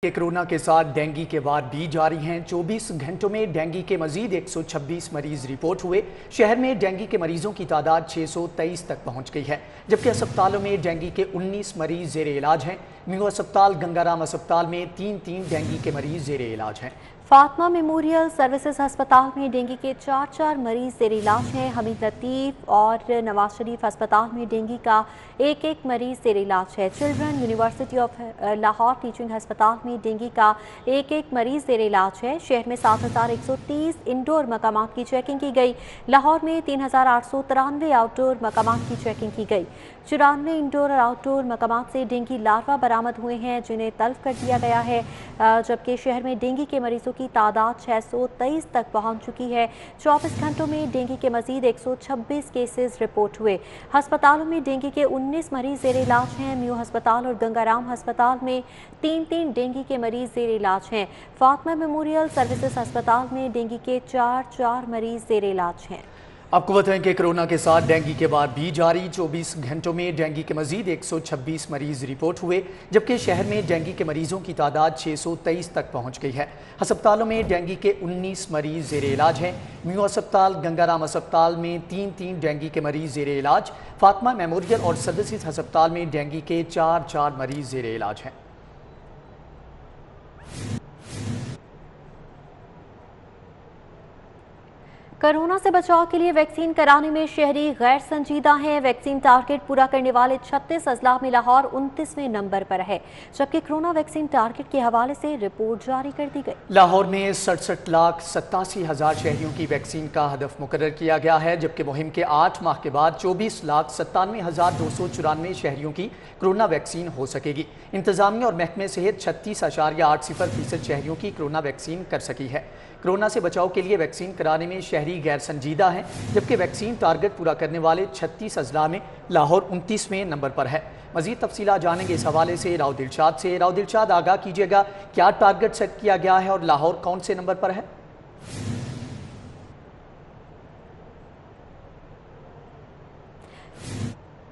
کہ کورونا کے ساتھ ڈینگی کے وار بھی جاری ہیں۔ 24 گھنٹوں میں ڈینگی کے مزید 126 مریض رپورٹ ہوئے۔ شہر میں ڈینگی کے مریضوں کی تعداد 623 تک پہنچ گئی ہے، جبکہ اسپتالوں میں ڈینگی کے 19 مریض زیر علاج ہیں۔ میو اسپتال، گنگا رام اسپتال میں 3 ڈینگی کے مریض زیر علاج ہیں۔ فاطمہ میموریل سروسز ہسپتال میں ڈینگی کے 4 مریض زیر علاج ہیں۔ حمید لطیف اور نواز شریف ہسپتال میں ڈینگی کا ایک مریض زیر علاج ہے۔ Children university of Lahore teaching ہسپتال میں ڈینگی کا ایک مریض زیر علاج ہے۔ شہر میں 7130 انڈور مقامات کی چیکنگ کی گئی۔ لاہور میں 3893 آؤٹ ڈور مقامات کی چیکنگ کی گئی۔ 94 انڈور اور آؤٹ ڈور مقامات سے ڈینگی لاروا برآمد ہوئے ہیں، جنہیں تلف کر دیا گیا ہے، جبکہ شہر میں ڈینگی کے مریضوں کی تعداد 623 تک پہنچ چکی ہے۔ 24 گھنٹوں میں ڈینگی کے مزید 126 کیسز رپورٹ ہوئے۔ ہسپتالوں میں ڈینگی کے 19 مریض زیر علاج ہیں۔ میو ہسپتال اور گنگا رام ہسپتال میں 3 ڈینگی کے مریض زیر علاج ہیں۔ فاطمہ میموریل سروسز ہسپتال میں ڈینگی کے 4 مریض زیر علاج ہیں۔ آپ کو بتائیں کہ کورونا کے ساتھ ڈینگی کے بعد بھی جاری 24 گھنٹوں میں ڈینگی کے مزید 126 مریض رپورٹ ہوئے، جبکہ شہر میں ڈینگی کے مریضوں کی تعداد 623 تک پہنچ گئی ہے۔ ہسپتالوں میں ڈینگی کے 19 مریض زیر علاج ہیں۔ میو اسپتال، گنگا رام اسپتال میں 3 ڈینگی کے مریض زیر علاج۔ فاطمہ میموریل اور سروسز ہسپتال میں ڈینگی کے 4 مریض زیر علاج ہیں۔ کورونا سے بچاؤ کے لیے ویکسین کرانے میں شہری غیر سنجیدہ ہیں۔ ویکسین ٹارگٹ پورا کرنے والے 36 اضلاع میں لاہور 29ویں نمبر پر ہے، جبکہ کورونا ویکسین ٹارگٹ کے حوالے سے رپورٹ جاری کر دی گئی۔ لاہور میں 67,87,000 شہریوں کی ویکسین کا ہدف مقرر کیا گیا ہے، جبکہ مہم کے 8 ماہ کے بعد 24,97,294 شہریوں کی کورونا ویکسین ہو سکے گی۔ انتظامیہ اور محکمہ صحت 36.80% شہریوں کی کورونا ویکسین کر سکی ہے۔ کورونا سے بچاؤ کے لیے ویکسین کرانے میں شہری غیر سنجیدہ ہیں، جبکہ ویکسین ٹارگٹ پورا کرنے والے 36 اضلاع میں لاہور 29ویں نمبر پر ہے۔ مزید تفصیلات جانیں گے اس حوالے سے راؤ دلشاد سے۔ راؤ دلشاد، آگاہ کیجیے گا، کیا ٹارگٹ سیٹ کیا گیا ہے اور لاہور کون سے نمبر پر ہے؟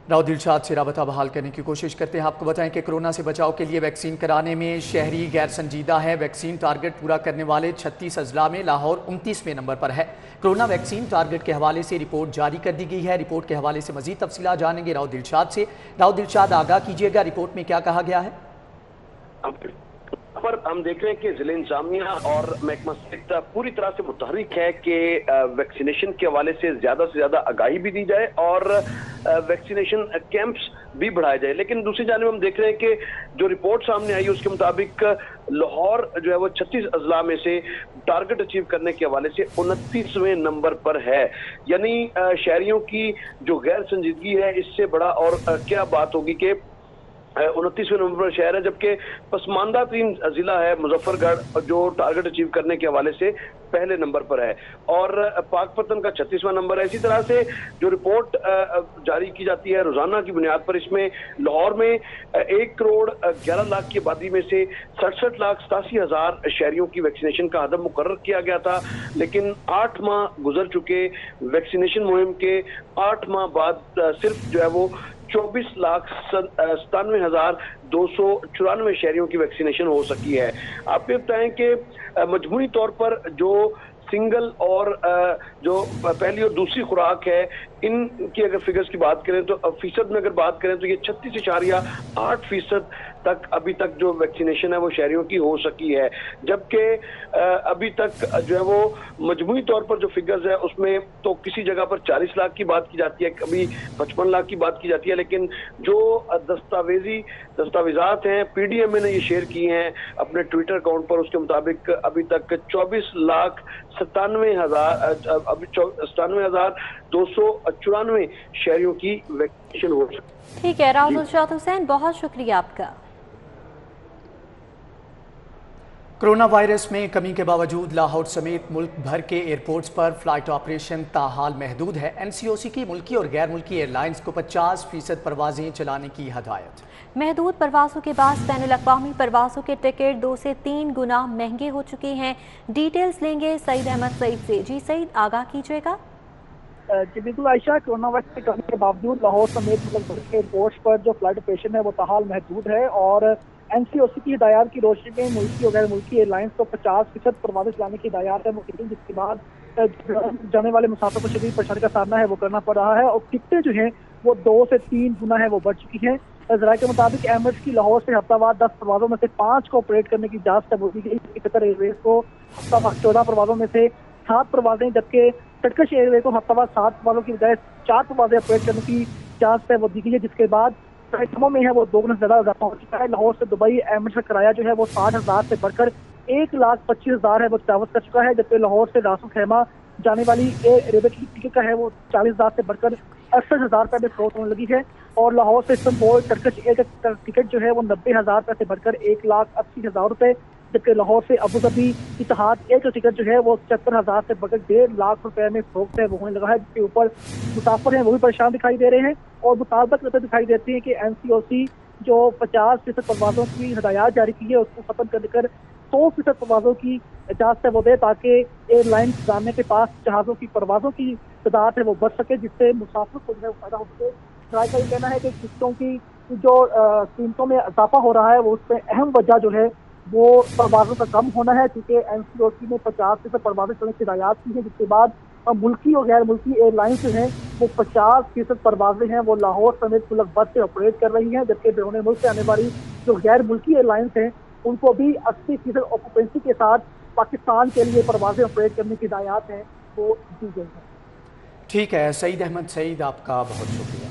راؤ دلشاد سے رابطہ بحال کرنے کی کوشش کرتے ہیں۔ آپ کو بتائیں کہ کورونا سے بچاؤ کے لیے ویکسین کرانے میں شہری غیر سنجیدہ ہے۔ ویکسین ٹارگٹ پورا کرنے والے 36 اضلاع میں لاہور 29ویں نمبر پر ہے۔ کورونا ویکسین ٹارگٹ کے حوالے سے رپورٹ جاری کر دی گئی ہے۔ رپورٹ کے حوالے سے مزید تفصیلات جانیں گے راؤ دلشاد سے۔ راؤ دلشاد، آگاہ کیجیے گا، رپورٹ میں کیا کہا گیا ہے؟ پر ہم دیکھ رہے ہیں کہ ضلع انتظامیہ اور محکمہ صحت پوری طرح سے متحرک ہے کہ ویکسینیشن کے حوالے سے زیادہ آگاہی بھی دی جائے اور ویکسینیشن کیمپس بھی بڑھائے جائے۔ لیکن دوسری جانب ہم دیکھ رہے ہیں کہ جو رپورٹ سامنے آئی اس کے مطابق لاہور جو ہے وہ 36 اضلاع میں سے ٹارگٹ اچیو کرنے کے حوالے سے 29ویں نمبر پر ہے۔ یعنی شہریوں کی جو غیر سنجیدگی ہے، اس سے بڑا اور کیا بات ہوگی کہ 29ویں نمبر پر شہر ہے، جبکہ پسماندہ ترین ضلع ہے مظفر گڑھ، جو ٹارگٹ اچیو کرنے کے حوالے سے پہلے نمبر پر ہے، اور پاک پتن کا 36واں نمبر ہے۔ اسی طرح سے جو رپورٹ جاری کی جاتی ہے روزانہ کی بنیاد پر، اس میں لاہور میں 1,11,00,000 کی آبادی میں سے 67,87,000 شہریوں کی ویکسینیشن کا ہدف مقرر کیا گیا تھا، لیکن 8 ماہ گزر چکے۔ ویکسینیشن مہم کے 8 ماہ بعد صرف جو ہے وہ 24,97,294 شہریوں کی ویکسینیشن ہو سکی ہے۔ آپ یہ بتائیں کہ مجموعی طور پر جو سنگل اور جو پہلی اور دوسری خوراک ہے، ان کی اگر فگرز کی بات کریں تو فیصد میں اگر بات کریں تو یہ 36.8% تک ابھی تک جو ویکسینیشن ہے وہ شہریوں کی ہو سکی ہے، جبکہ ابھی تک جو ہے وہ مجموعی طور پر جو فگرز ہے اس میں تو کسی جگہ پر 40 لاکھ کی بات کی جاتی ہے، کبھی 55 لاکھ کی بات کی جاتی ہے، لیکن جو دستاویزات ہیں پی ڈی ایم اے نے یہ شیئر کی ہیں اپنے ٹویٹر اکاؤنٹ پر، اس کے مطابق ابھی تک 24,97,294 شہریوں کی ویکسینیشن ہو سکی۔ ٹھیک ہے راؤ دلشاد حسین، بہت شکریہ آپ کا۔ کورونا وائرس میں کمی کے باوجود لاہور سمیت ملک بھر کے ایئرپورٹس پر فلائٹ آپریشن تاحال محدود ہے۔ این سی او سی کی ملکی اور غیر ملکی ایئر لائنز کو 50% پروازیں چلانے کی ہدایت۔ محدود پروازوں کے بعد بین الاقوامی پروازوں کے ٹکٹ 2 سے 3 گنا مہنگے ہو چکے ہیں۔ ڈیٹیلز لیں گے سعید احمد سعید سے۔ جی سعید، آگاہ کیجیے گا۔ جی بالکل عائشہ، کورونا وائرس کی کمی کے باوجود لاہور سمیت ملک بھر کے ایئرپورٹس پر جو فلائٹ آپریشن ہے وہ تاحال محدود ہے، اور NCOC की हिदायत की रोशनी में मुल्की और गैर मुल्की एयरलाइंस को 50% परवाज़ें चलाने की हिदायत है मुकर्रर, जिसके बाद जाने वाले मुसाफिर को शदीद परेशानी का सामना है वो करना पड़ रहा है और टिकटें जो हैं वो 2 से 3 गुना है वो बढ़ चुकी हैं। ज़राए के मुताबिक एमिरेट्स की लाहौर से हफ्तावार 10 परवाज़ों में से 5 को ऑपरेट करने की इजाज़त तब दी गई, जबकि कतर एयरवेज को हफ्तावार 14 परवाज़ों में से 7 परवाज़ें, जबकि टर्किश एयरवेज को हफ्तावार 7 परवाज़ों की बजाय 4 परवाज़ें ऑपरेट करने की इजाज़त है वो दी गई है, जिसके बाद प्राइसों में है वो 2 गुना से ज़्यादा इजाफा हो चुका है। लाहौर से दुबई एमिरेट्स का किराया जो है वो 60,000 से बढ़कर 1,25,000 है वो तजावुज़ कर चुका है, जबकि लाहौर से रासुल खैमा जाने वाली एयर अरेबिया की टिकट का है वो 40,000 से बढ़कर 68,000 रुपये में फरोख्त होने लगी है और लाहौर से इस्तांबुल टर्किश एयर का टिकट जो है वो 90,000 रुपये से बढ़कर 1,80,000 रुपये, जबकि लाहौर से अबू धाबी इत्तेहाद एयर का टिकट जो है वो 75,000 से बढ़कर 1.5 लाख रुपये में फरोख्त है वो होने लगा है, जिसके ऊपर मुसाफिर हैं वो भी परेशान दिखाई दे रहे हैं और मुतालबा करते दिखाई देती है कि NCOC जो 50% परवाज़ों की हिदायत जारी की है उसको खत्म कर 100% परवाज़ों की इजाज़त है वो दे, ताकि एयरलाइन इंतजामिया के पास जहाज़ों की परवाज़ों की तादाद है वो बढ़ सके, जिससे मुसाफिर को जो है फायदा हो सके। ट्राई का ये कहना है कि टिकटों की जो कीमतों में इजाफा हो रहा है वो उसमें अहम वजह जो है वो परवाज़ों का कम होना है, क्योंकि NCOC ने 50% परवाज़ें चलने की हिदायत की है, जिसके बाद मुल्की और गैर मुल्की एयरलाइंस जो हैं वो 50% परवाज़ें हैं वो लाहौर समेत कुल बस से ऑपरेट कर रही हैं, जबकि बैरून मुल्क से आने वाली जो गैर मुल्की एयरलाइंस हैं उनको भी 80% ऑक्यूपेंसी के साथ पाकिस्तान के लिए परवाज़ें ऑपरेट करने की हिदायत है वो दी गई है। ठीक है सईद अहमद सईद, आपका बहुत शुक्रिया।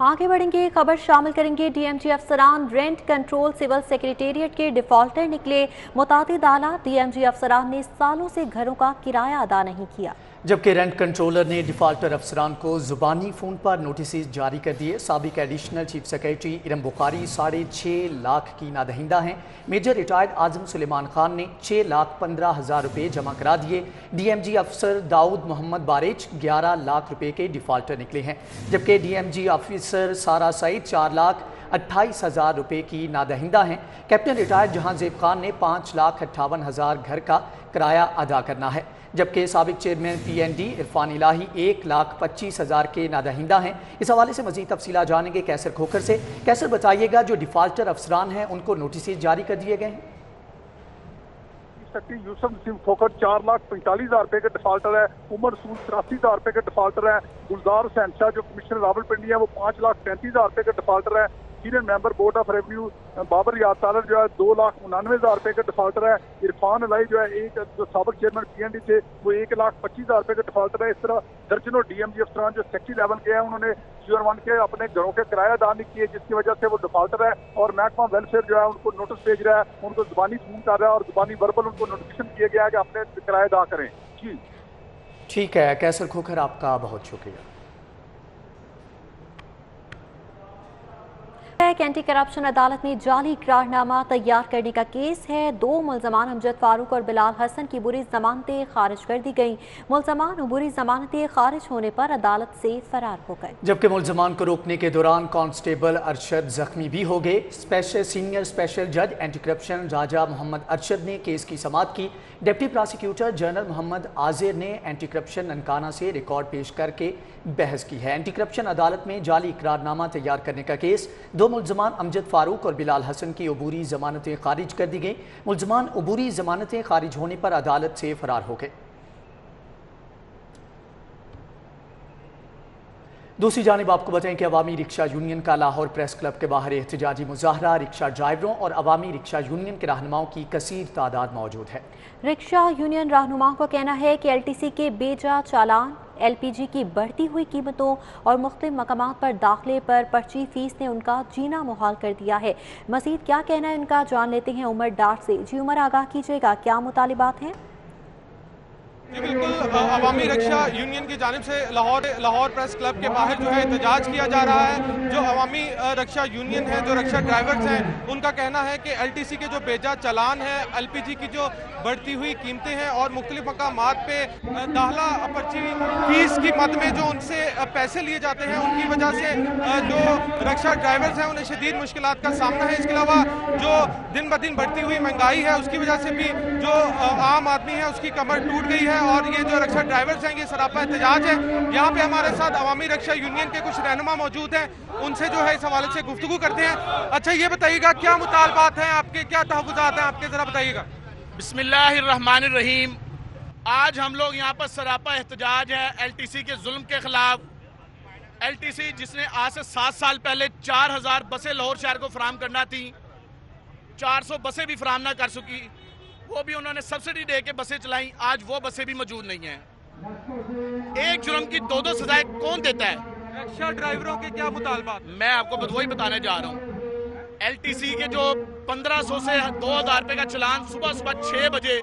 आगे बढ़ेंगे, खबर शामिल करेंगे। DMG अफसरान रेंट कंट्रोल सिविल सेक्रेटेरिएट के डिफॉल्टर निकले। मुतादिद आला DMG अफसरान ने सालों से घरों का किराया अदा नहीं किया, जबकि रेंट कंट्रोलर ने डिफाल्टर अफसरान को जुबानी फ़ोन पर नोटिस जारी कर दिए। साबिक additional chief secretary Iram Bukhari 6.5 lakh की नादहिंदा हैं। मेजर रिटायर्ड आजम सुलेमान खान ने 6,15,000 रुपये जमा करा दिए। DMG अफसर दाऊद मोहम्मद बारेच 11 लाख रुपये के डिफाल्टर निकले हैं, जबकि DMG ऑफिसर सारा सईद 4,28,000 रुपये की नादहिंदा हैं। कैप्टन रिटायर्ड जहांजेब खान ने 5,58,000 घर का किराया अदा करना है, जबकि साबिक चेयरमैन PND इरफान इलाही 1,25,000 के नादहिंदा हैं। इस हवाले से मज़ीद तफसीलात जानेंगे कैसर खोखर से। कैसर बताइएगा, जो डिफाल्टर अफसरान हैं उनको नोटिस जारी कर दिए गए हैं? यूसुफ नसीम खोखर 4,45,000 रुपये के डिफाल्टर है। उमर रसूल 83,000 रुपये के डिफाल्टर है। गुलजार हुसैन शाह जो कमिश्नर रावलपिंडी है वो 5,35,000 रुपये के डिफाल्टर है। Senior member board of revenue Babar याद तालर जो है 2,99,000 रुपये के डिफाल्टर है। इरफान अलाई जो है जो साबिक चेयरमैन PND थे वो 1,25,000 रुपये के डिफाल्टर है। इस तरह दर्जनों DMG अफसरान जो सेक्रेटरी लेवल के हैं उन्होंने Tier 1 के अपने घरों के किराया अदा नहीं किए, जिसकी वजह से वो डिफाल्टर है और महकमा वेलफेयर जो है उनको नोटिस भेज रहा है, उनको जुबानी फोन कर रहा है और जुबानी वर्बल उनको नोटिफिकेशन किया गया है कि अपने किराया अदा करें। जी ठीक है कैसर खोखर, आपका बहुत शुक्रिया। एंटी करप्शन अदालत में जाली इकरारनामा तैयार करने का केस है। 2 मुल्ज़मान अमजद फारूक और बिलाल हसन की बुरी जमानतें खारिज कर दी गई। मुल्ज़मान बुरी जमानतें खारिज होने पर अदालत से फरार हो गए, जबकि मुल्ज़मान को रोकने के दौरान कांस्टेबल अरशद जख्मी भी हो गए। सीनियर स्पेशल जज एंटी करप्शन राजा मोहम्मद अरशद ने केस की समाअत की। डिप्टी प्रोसिक्यूटर जनरल मोहम्मद आजिर ने एंटी करप्शन ननकाना से रिकॉर्ड पेश करके बहस की है। एंटी करप्शन अदालत में जाली इकरारनामा तैयार करने का केस। 2 मुल्ज़मान अमजद फारूक और बिलाल हसन की अबूरी जमानतें खारिज कर दी गई। मुल्ज़मान अबूरी जमानतें खारिज होने पर अदालत से फरार हो गए। दूसरी जानिब आपको बताएं कि अवामी रिक्शा यूनियन का लाहौर प्रेस क्लब के बाहर एहतजाजी मुजाहरा। रिक्शा ड्राइवरों और अवामी रिक्शा यूनियन के रहनुमाओं की कसीर तादाद मौजूद है। रिक्शा यूनियन रहनुमाओं का कहना है कि LTC के बेजा चालान, LPG की बढ़ती हुई कीमतों और मुख्तलिफ मकामात पर दाखिले पर पर्ची फीस ने उनका जीना मुहाल कर दिया है। मजीद क्या कहना है उनका, जान लेते हैं उमर डाट से। जी उमर, आगाह कीजिएगा, क्या मुतालिबात हैं? जी बिल्कुल, अवामी रिक्शा यूनियन की जानिब से लाहौर प्रेस क्लब के बाहर जो है एहतजाज किया जा रहा है। जो अवामी रिक्शा यूनियन है, जो रिक्शा ड्राइवर्स हैं, उनका कहना है कि LTC के जो बेजा चालान है, LPG की जो बढ़ती हुई कीमतें हैं और मुख्तलिफ मकामात पे दाखिला पर्ची फीस की मद में जो उनसे पैसे लिए जाते हैं, उनकी वजह से जो रिक्शा ड्राइवर्स हैं उन्हें शदीद मुश्किलात का सामना है। इसके अलावा जो दिन ब दिन बढ़ती हुई महंगाई है उसकी वजह से भी जो आम आदमी है उसकी कमर टूट गई है और ये जो रक्षा ड्राइवर्स हैं ये सरापा एहतजाज है। यहाँ पे हमारे साथ अवामी रक्षा यूनियन के कुछ रहनुमा मौजूद हैं, उनसे जो है इस हवाले से गुफ्तगू करते हैं। अच्छा ये बताइएगा क्या मुतालबात हैं आपके, क्या तहफ़्फ़ुज़ात हैं आपके, ज़रा बताइएगा। बिस्मिल्लाहिर्रहमानिर्रहीम। आज हम लोग यहाँ पर सरापा एहतजाज है LTC के जुल्म के खिलाफ। LTC जिसने आज से 7 साल पहले 4000 बसें लाहौर शहर को फराहम करना थी, 400 बसें भी फराहम ना कर सकी, वो भी उन्होंने सब्सिडी दे के बसें चलाई, आज वो बसें भी मौजूद नहीं हैं। एक जुर्म की 2-2 सजाएं कौन देता है? रक्षा ड्राइवरों के क्या मुतालबात? मैं आपको वही बताने जा रहा हूँ। LTC के जो 1500 से 2000 रुपये का चलान सुबह 6 बजे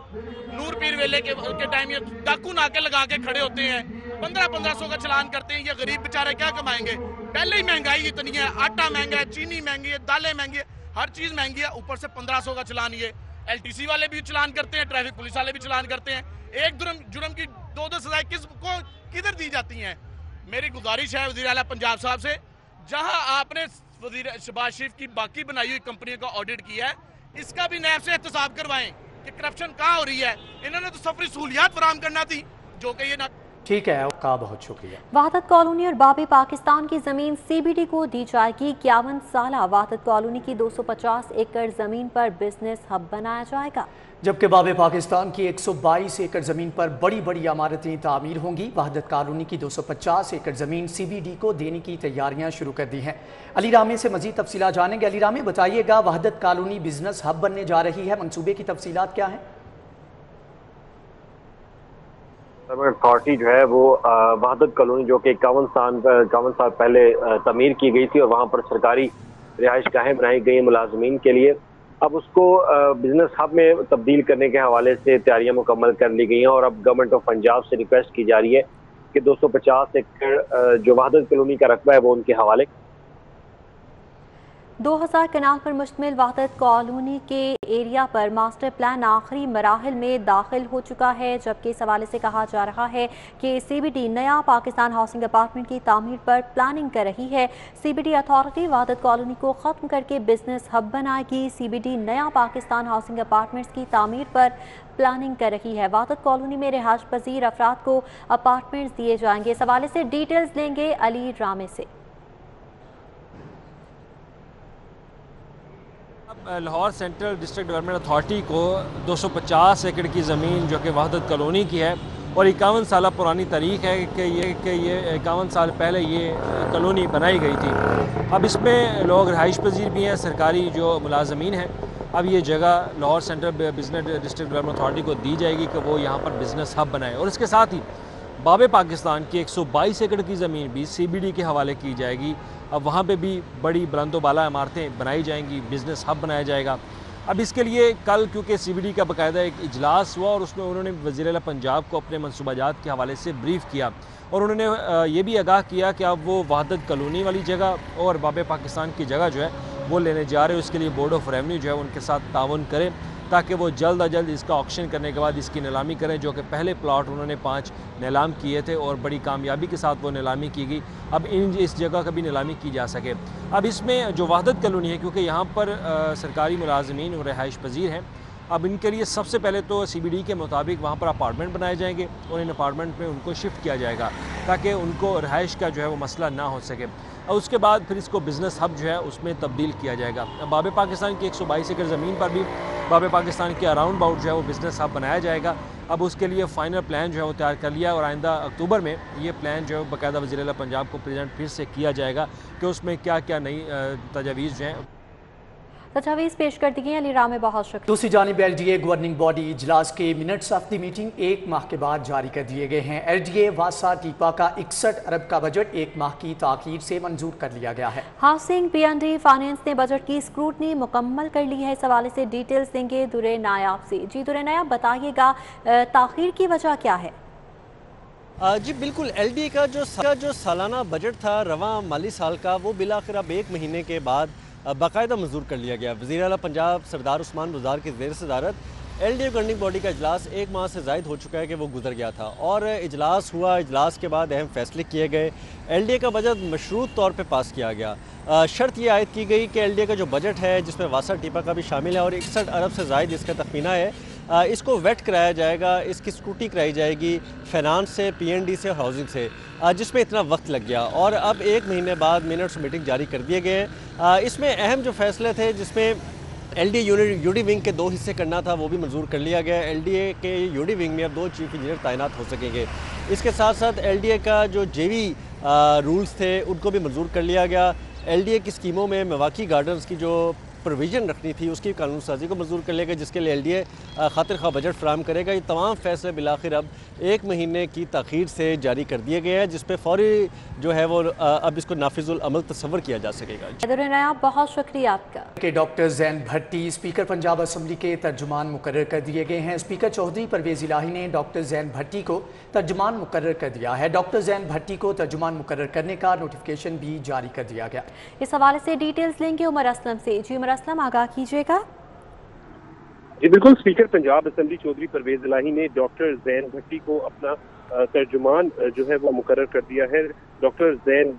नूर पीर वेले के टाइम ये डाकू नाके लगा के खड़े होते हैं, 1500 का चलान करते हैं। ये गरीब बेचारे क्या कमाएंगे? पहले ही महंगाई इतनी है, आटा महंगा है, चीनी महंगी है, दालें महंगी है, हर चीज़ महंगी है, ऊपर से 1500 का चलान। ये LTC वाले भी चलान करते हैं, ट्रैफिक पुलिस वाले भी चलान करते हैं। एक जुर्म की 2-2 सजाएं किधर दी जाती हैं? मेरी गुजारिश है वज़ीर आला पंजाब साहब से, जहां आपने वज़ीर शहबाज शरीफ की बाकी बनाई हुई कंपनियों का ऑडिट किया है, इसका भी नैब से एहतसाब करवाएं कि करप्शन कहाँ हो रही है। इन्होंने तो सफरी सहूलियात फराहम करना थी, जो कि ये ना। ठीक है आपका बहुत शुक्रिया। वहादत कॉलोनी और बाबे पाकिस्तान की जमीन CBD को दी जाएगी। 51 साला वहादत कॉलोनी की 250 एकड़ जमीन पर बिजनेस हब बनाया जाएगा, जबकि बाबे पाकिस्तान की 122 एकड़ जमीन पर बड़ी बड़ी इमारतें तामीर होंगी। वहादत कॉलोनी की 250 एकड़ जमीन CBD को देने की तैयारियां शुरू कर दी हैं। अली रामे से मजीद तफसीलात जानेंगे। अली रामे बताइएगा, वहादत कॉलोनी बिजनेस हब बनने जा रही है, मंसूबे की तफसीलात क्या है? अथॉरिटी जो है वो वहादत कॉलोनी जो कि 51 साल पहले तमीर की गई थी और वहाँ पर सरकारी रिहाइश गाहें बनाई गई मुलाजमीन के लिए, अब उसको बिजनेस हब में तब्दील करने के हवाले से तैयारियां मुकम्मल कर ली गई हैं। और अब गवर्नमेंट ऑफ पंजाब से रिक्वेस्ट की जा रही है कि 250 एकड़ जो वहादत कॉलोनी का रकबा है वो उनके हवाले। 2000 कनाल पर मुश्तमिल वहादत कॉलोनी के एरिया पर मास्टर प्लान आखिरी मराहिल में दाखिल हो चुका है, जबकि इस हवाले से कहा जा रहा है कि CBD नया पाकिस्तान हाउसिंग अपार्टमेंट की तामीर पर प्लानिंग कर रही है। CBD अथॉरिटी वहादत कॉलोनी को ख़त्म करके बिजनेस हब बनाएगी। CBD नया पाकिस्तान हाउसिंग अपार्टमेंट्स की तामीर पर प्लानिंग कर रही है। वहादत कॉलोनी में रिहाइश पजीर अफराद को अपार्टमेंट्स दिए जाएंगे। इस हवाले से डिटेल्स लेंगे अली रामे से। Lahore central district development authority को 250 एकड़ की ज़मीन जो कि वहादत कॉलोनी की है और 51 साल पुरानी तारीख है कि ये 51 साल पहले ये कॉलोनी बनाई गई थी। अब इसमें लोग रहाइश पजीर भी हैं, सरकारी जो मुलाजमीन हैं। अब ये जगह Lahore central business district development authority को दी जाएगी कि वो यहाँ पर बिज़नेस हब बनाए। और इसके साथ ही बाबे पाकिस्तान की 122 एकड़ की ज़मीन भी CBD के हवाले की जाएगी। अब वहाँ पे भी बड़ी बुलंदोबाला इमारतें बनाई जाएंगी, बिज़नेस हब बनाया जाएगा। अब इसके लिए कल क्योंकि CBD का बाकायदा एक इजलास हुआ और उसमें उन्होंने वज़ीर आला पंजाब को अपने मनसूबाजात के हवाले से ब्रीफ़ किया और उन्होंने ये भी आगाह किया कि अब वो वहादत कॉलोनी वाली जगह और बाबे पाकिस्तान की जगह जो है वो लेने जा रहे हैं। उसके लिए बोर्ड ऑफ रेवेन्यू जो है उनके साथ ताउन करें ताकि वो जल्द अज जल्द इसका ऑक्शन करने के बाद इसकी नीलामी करें, जो कि पहले प्लॉट उन्होंने 5 नीलाम किए थे और बड़ी कामयाबी के साथ वो नीलामी की गई। अब इस जगह का भी नीलामी की जा सके। अब इसमें जो वहादत कॉलोनी है, क्योंकि यहाँ पर सरकारी मुलाजमीन और रिहाइश पजीर हैं, अब इनके लिए सबसे पहले तो CBD के मुताबिक वहाँ पर अपार्टमेंट बनाए जाएंगे और इन अपार्टमेंट में उनको शिफ्ट किया जाएगा ताकि उनको रिहाइश का जो है वो मसला ना हो सके। और उसके बाद फिर इसको बिज़नेस हब जो है उसमें तब्दील किया जाएगा। बाबे पाकिस्तान की 122 एकड़ ज़मीन पर भी बाबे पाकिस्तान के अराउंड अबाउट जो है वो बिज़नेस हब बनाया जाएगा। अब उसके लिए फ़ाइनल प्लान जो है वो तैयार कर लिया और आइंदा अक्टूबर में ये प्लान जो है बाकायदा वज़ीर आला पंजाब को प्रेजेंट फिर से किया जाएगा कि उसमें क्या क्या नई तजावीज़ जो हैं तजावीज़ पेश कर दी गई। अली रामे बहुत शुक्रिया। दूसरी जानिब LDA गवर्निंग बॉडी इजलास के मिनट्स ऑफ द मीटिंग 1 माह के बाद जारी कर दिए गए हैं। LDA वासा टीपा का 61 अरब का बजट 1 माह की ताख़ीर से मंजूर कर लिया गया है। हाउसिंग PND फाइनेंस ने बजट की स्क्रूटनी मुकम्मल कर ली है। इस हवाले से डिटेल्स देंगे दुरे नायाब से। जी दुरे नायाब, बताइएगा ताख़ीर की वजह क्या है? जी बिल्कुल, LDA का जो सालाना बजट था रवां माली साल का, वो बिलाखिर अब 1 महीने के बाद बाकायदा मंजूर कर लिया गया। वज़ीर आला पंजाब सरदार उस्मान बुज़दार की ज़ेर सदारत LDA गवर्निंग बॉडी का इजलास 1 माह से ज़ायद हो चुका है कि वो गुजर गया था और इजलास हुआ। इजलास के बाद अहम फैसले किए गए। LDA का बजट मशरूत तौर पे पास किया गया। शर्त ये आयद की गई कि LDA का जो बजट है जिसमें वासा टीपा का भी शामिल है और 61 अरब से ज़ायद इसका तखमीना है इसको वेट कराया जाएगा, इसकी स्क्रूटी कराई जाएगी फाइनेंस से, PND से, हाउसिंग से, जिसमें इतना वक्त लग गया और अब 1 महीने बाद मिनट्स मीटिंग जारी कर दिए गए हैं। इसमें अहम जो फैसले थे जिसमें LDA UD विंग के 2 हिस्से करना था वो भी मंजूर कर लिया गया। LDA के UD विंग में अब 2 चीफ इंजीनियर तैनात हो सकेंगे। इसके साथ साथ LDA का जो JV रूल्स थे उनको भी मंजूर कर लिया गया। LDA की स्कीमों में मिल्वॉकी गार्डन्स की जो प्रोविज़न रखनी थी उसकी कानून साजी को मंजूर कर लेगा, जिसके लिए LDA खातिर खा बजट फराहम करेगा। ये तमाम फैसले बिलाखिर अब 1 महीने की ताख़ीर से जारी कर दिए गए हैं, जिस पे फौरी जो है वो अब इसको नाफिजुल अमल तस्वर किया जा सकेगा। बहुत शुक्रिया आपका। के डॉक्टर ज़ैन भट्टी स्पीकर पंजाब असम्बली के तर्जुमान मुकर्रर कर दिए गए हैं। स्पीकर चौधरी परवेज़ इलाही ने डॉक्टर ज़ैन भट्टी को तर्जुमान मुकर्रर कर दिया है। डॉक्टर ज़ैन भट्टी को तर्जुमान मुकर्रर करने का नोटिफिकेशन भी जारी कर दिया गया। इस हवाले से डिटेल्स लेंगे उमर असलम से। जी उमर असलम, आगाह कीजिएगा। जी बिल्कुल, स्पीकर पंजाब असम्बली चौधरी परवेज़ इलाही ने डॉक्टर ज़ैन भट्टी को अपना तर्जुमान जो है वो मुकर्रर कर दिया है। डॉक्टर ज़ैन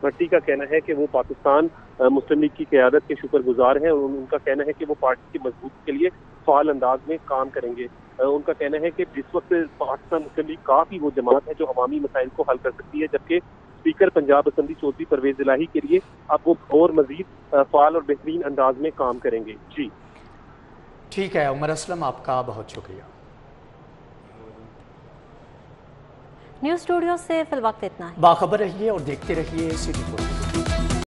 भट्टी का कहना है कि वो पाकिस्तान मुस्लिम लीग की क़यादत के शुक्रगुजार हैं और उनका कहना है कि वो पार्टी की मजबूती के लिए फ़ाल अंदाज में काम करेंगे। उनका कहना है कि जिस वक्त पाकिस्तान मुस्लिम लीग काफ़ी वो जमात है जो अवामी मसाइल को हल कर सकती है, जबकि स्पीकर पंजाब असम्बली चौधरी परवेज़ इलाही के लिए अब वो और मजीद फ़ाल और बेहतरीन अंदाज में काम करेंगे। जी ठीक है उमर असलम, आपका बहुत शुक्रिया। न्यूज़ स्टूडियो से फिल वक्त इतना ही। बाखबर रहिए और देखते रहिए सिटी।